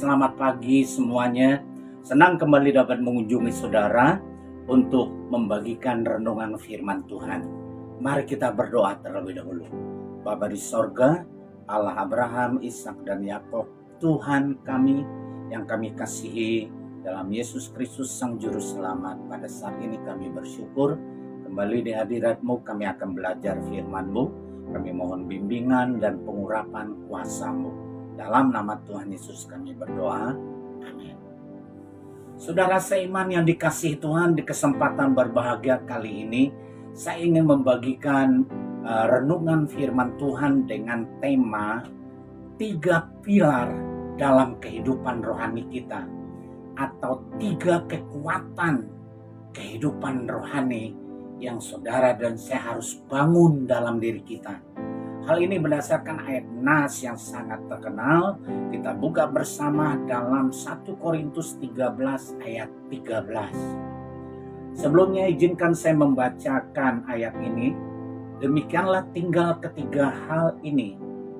selamat pagi semuanya. Senang kembali dapat mengunjungi saudara untuk membagikan renungan firman Tuhan. Mari kita berdoa terlebih dahulu. Bapa di sorga, Allah Abraham, Ishak dan Yakub, Tuhan kami yang kami kasihi, dalam Yesus Kristus Sang Juru Selamat, pada saat ini kami bersyukur kembali di hadirat-Mu. Kami akan belajar firman-Mu. Kami mohon bimbingan dan pengurapan kuasa-Mu. Dalam nama Tuhan Yesus kami berdoa. Amin. Saudara seiman yang dikasihi Tuhan, di kesempatan berbahagia kali ini saya ingin membagikan renungan firman Tuhan dengan tema 3 pilar dalam kehidupan rohani kita, atau 3 kekuatan kehidupan rohani yang saudara dan saya harus bangun dalam diri kita. Hal ini berdasarkan ayat Nas yang sangat terkenal. Kita buka bersama dalam 1 Korintus 13 ayat 13. Sebelumnya izinkan saya membacakan ayat ini. Demikianlah tinggal ketiga hal ini,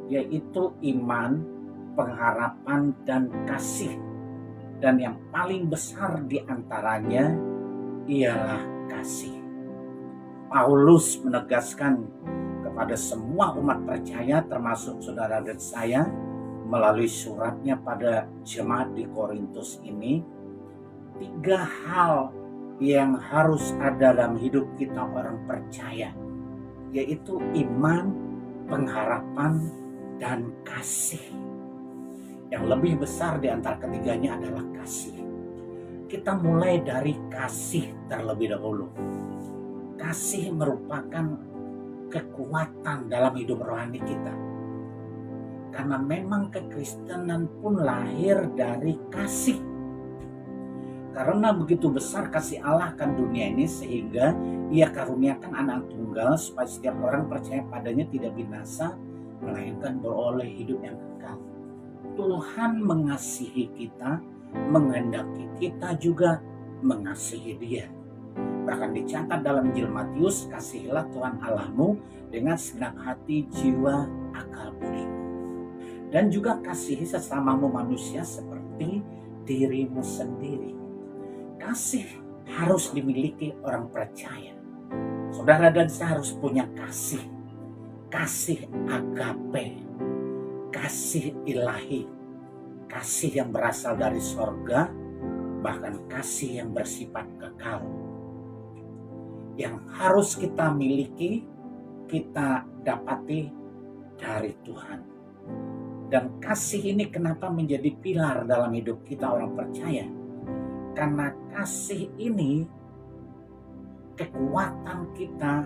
yaitu iman, pengharapan, dan kasih. Dan yang paling besar di antaranya ialah kasih. Paulus menegaskan kepada semua umat percaya, termasuk saudara dan saya, melalui suratnya pada jemaat di Korintus ini, 3 hal yang harus ada dalam hidup kita orang percaya, yaitu iman, pengharapan, dan kasih. Yang lebih besar di antara ketiganya adalah kasih. Kita mulai dari kasih terlebih dahulu. Kasih merupakan kekuatan dalam hidup rohani kita. Karena memang kekristenan pun lahir dari kasih. Karena begitu besar kasih Allah akan dunia ini, sehingga Ia karuniakan anak tunggal supaya setiap orang percaya padanya tidak binasa, melainkan beroleh hidup yang kekal. Tuhan mengasihi kita, menghendaki kita juga mengasihi Dia. Bahkan dicatat dalam Injil Matius, kasihilah Tuhan Allahmu dengan segenap hati, jiwa, akal budi. Dan juga kasihi sesamamu manusia seperti dirimu sendiri. Kasih harus dimiliki orang percaya. Saudara dan saya harus punya kasih. Kasih agape. Kasih ilahi. Kasih yang berasal dari sorga. Bahkan kasih yang bersifat kekal. Yang harus kita miliki, kita dapati dari Tuhan. Dan kasih ini kenapa menjadi pilar dalam hidup kita orang percaya? Karena kasih ini kekuatan kita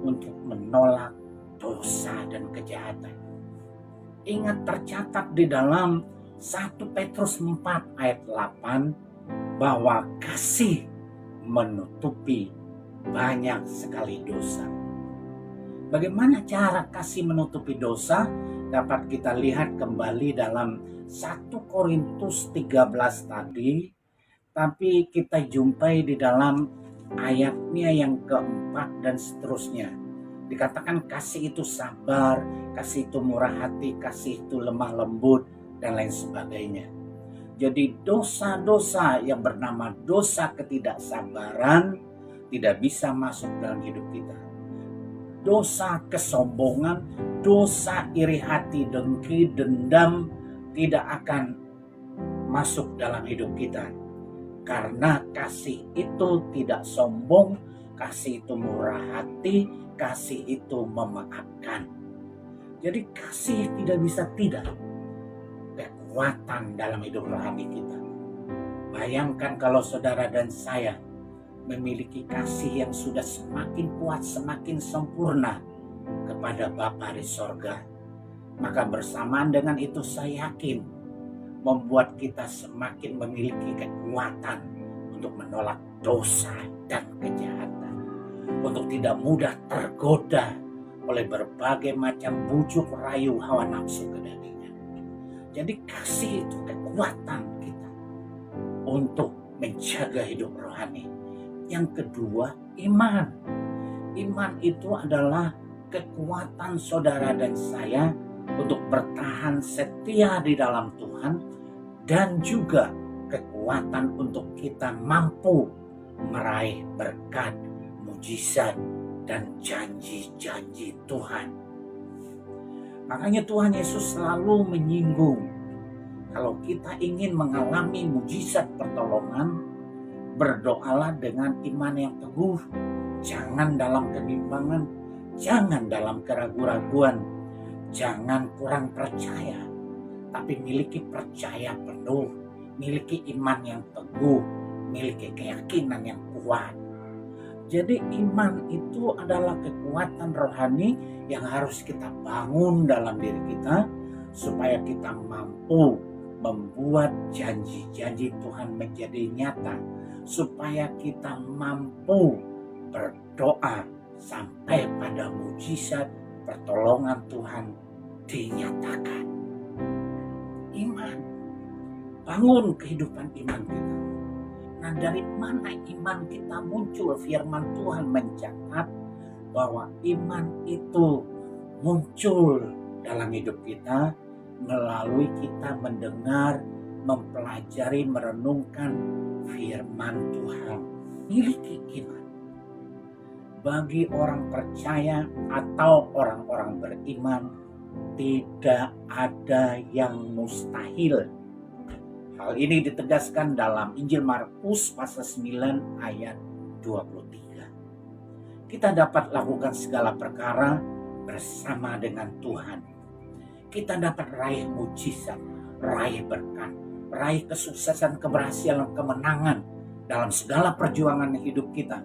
untuk menolak dosa dan kejahatan. Ingat, tercatat di dalam 1 Petrus 4 ayat 8 bahwa kasih menutupi banyak sekali dosa. Bagaimana cara kasih menutupi dosa? Dapat kita lihat kembali dalam 1 Korintus 13 tadi. Tapi kita jumpai di dalam ayatnya yang keempat dan seterusnya. Dikatakan kasih itu sabar, kasih itu murah hati, kasih itu lemah lembut, dan lain sebagainya. Jadi dosa-dosa yang bernama dosa ketidaksabaran tidak bisa masuk dalam hidup kita. Dosa kesombongan, dosa iri hati, dengki, dendam tidak akan masuk dalam hidup kita. Karena kasih itu tidak sombong, kasih itu murah hati, kasih itu memaafkan. Jadi kasih tidak bisa tidak. Kekuatan dalam hidup rohani kita. Bayangkan kalau saudara dan saya memiliki kasih yang sudah semakin kuat, semakin sempurna kepada Bapa di sorga. Maka bersamaan dengan itu saya yakin membuat kita semakin memiliki kekuatan untuk menolak dosa dan kejahatan. Untuk tidak mudah tergoda oleh berbagai macam bujuk rayu hawa nafsu kedagingan. Jadi kasih itu kekuatan kita untuk menjaga hidup rohani. Yang kedua, iman. Iman itu adalah kekuatan saudara dan saya untuk bertahan setia di dalam Tuhan dan juga kekuatan untuk kita mampu meraih berkat, mujizat, dan janji-janji Tuhan. Makanya Tuhan Yesus selalu menyinggung, kalau kita ingin mengalami mujizat pertolongan, berdoalah dengan iman yang teguh, jangan dalam kebimbangan, jangan dalam keraguan-raguan, jangan kurang percaya, tapi miliki percaya penuh, miliki iman yang teguh, miliki keyakinan yang kuat. Jadi iman itu adalah kekuatan rohani yang harus kita bangun dalam diri kita supaya kita mampu membuat janji-janji Tuhan menjadi nyata, supaya kita mampu berdoa sampai pada mujizat pertolongan Tuhan dinyatakan. Iman, bangun kehidupan iman kita. Nah, dari mana iman kita muncul? Firman Tuhan mencatat bahwa iman itu muncul dalam hidup kita melalui kita mendengar, mempelajari, merenungkan firman Tuhan. Miliki iman. Bagi orang percaya atau orang-orang beriman, tidak ada yang mustahil. Hal ini ditegaskan dalam Injil Markus pasal 9 ayat 23. Kita dapat lakukan segala perkara bersama dengan Tuhan. Kita dapat raih mujizat, raih berkat, raih kesuksesan, keberhasilan, kemenangan dalam segala perjuangan hidup kita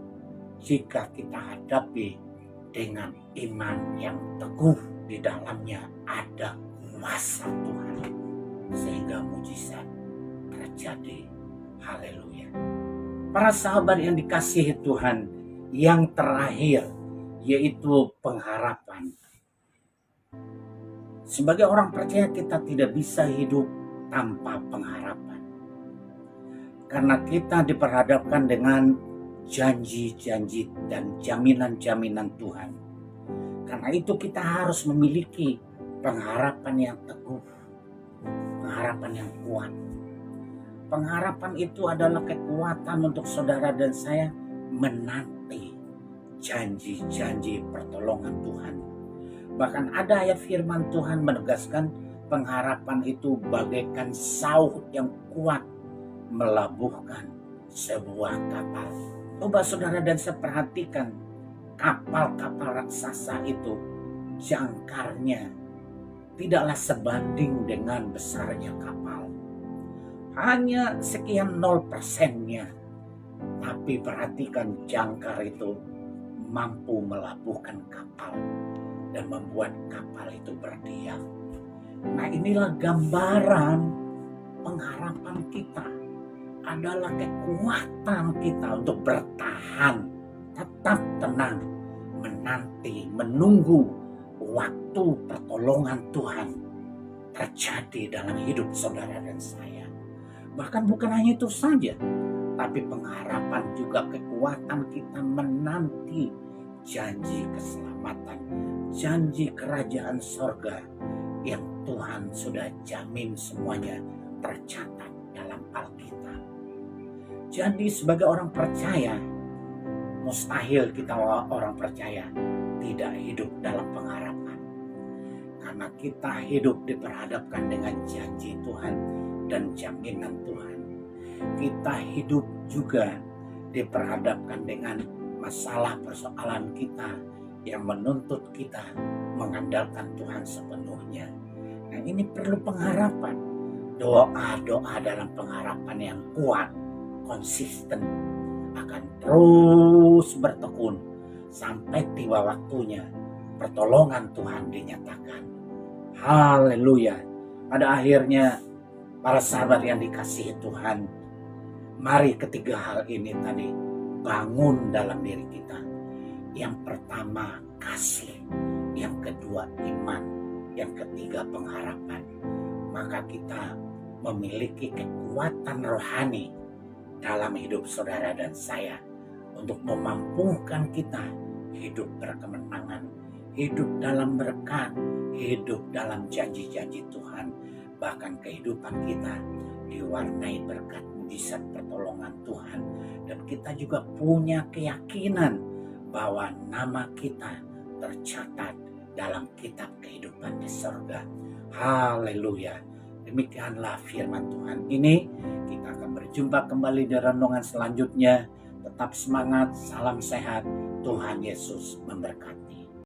jika kita hadapi dengan iman yang teguh. Di dalamnya ada kuasa Tuhan sehingga mujizat terjadi. Haleluya. Para sahabat yang dikasihi Tuhan, yang terakhir yaitu pengharapan. Sebagai orang percaya kita tidak bisa hidup tanpa pengharapan. Karena kita diperhadapkan dengan janji-janji dan jaminan-jaminan Tuhan. Karena itu kita harus memiliki pengharapan yang teguh, pengharapan yang kuat. Pengharapan itu adalah kekuatan untuk saudara dan saya menanti janji-janji pertolongan Tuhan. Bahkan ada ayat firman Tuhan menegaskan pengharapan itu bagaikan sauh yang kuat melabuhkan sebuah kapal. Coba saudara dan saya perhatikan kapal-kapal raksasa itu, jangkarnya tidaklah sebanding dengan besarnya kapal. Hanya sekian 0%-nya. Tapi perhatikan jangkar itu mampu melabuhkan kapal dan membuat kapal itu berdiam. Nah, inilah gambaran pengharapan kita adalah kekuatan kita untuk bertahan, tetap tenang, menanti, menunggu waktu pertolongan Tuhan terjadi dalam hidup saudara dan saya. Bahkan bukan hanya itu saja, tapi pengharapan juga kekuatan kita menanti janji keselamatan, janji kerajaan sorga yang Tuhan sudah jamin semuanya tercatat dalam Alkitab. Jadi sebagai orang percaya, mustahil kita orang percaya tidak hidup dalam pengharapan. Karena kita hidup diperhadapkan dengan janji Tuhan dan jaminan Tuhan. Kita hidup juga diperhadapkan dengan masalah persoalan kita yang menuntut kita mengandalkan Tuhan sepenuhnya. Nah, ini perlu pengharapan. Doa-doa dalam pengharapan yang kuat, konsisten, akan terus bertekun sampai tiba waktunya pertolongan Tuhan dinyatakan. Haleluya. Pada akhirnya para sahabat yang dikasihi Tuhan, mari ketiga hal ini tadi bangun dalam diri kita. Yang pertama kasih, yang kedua iman, yang ketiga pengharapan. Maka kita memiliki kekuatan rohani dalam hidup saudara dan saya untuk memampukan kita hidup berkemenangan, hidup dalam berkat, hidup dalam janji-janji Tuhan. Bahkan kehidupan kita diwarnai berkat mujizat pertolongan Tuhan. Dan kita juga punya keyakinan bahwa nama kita tercatat dalam kitab kehidupan di surga. Haleluya. Demikianlah firman Tuhan ini. Kita akan berjumpa kembali di renungan selanjutnya. Tetap semangat, salam sehat. Tuhan Yesus memberkati.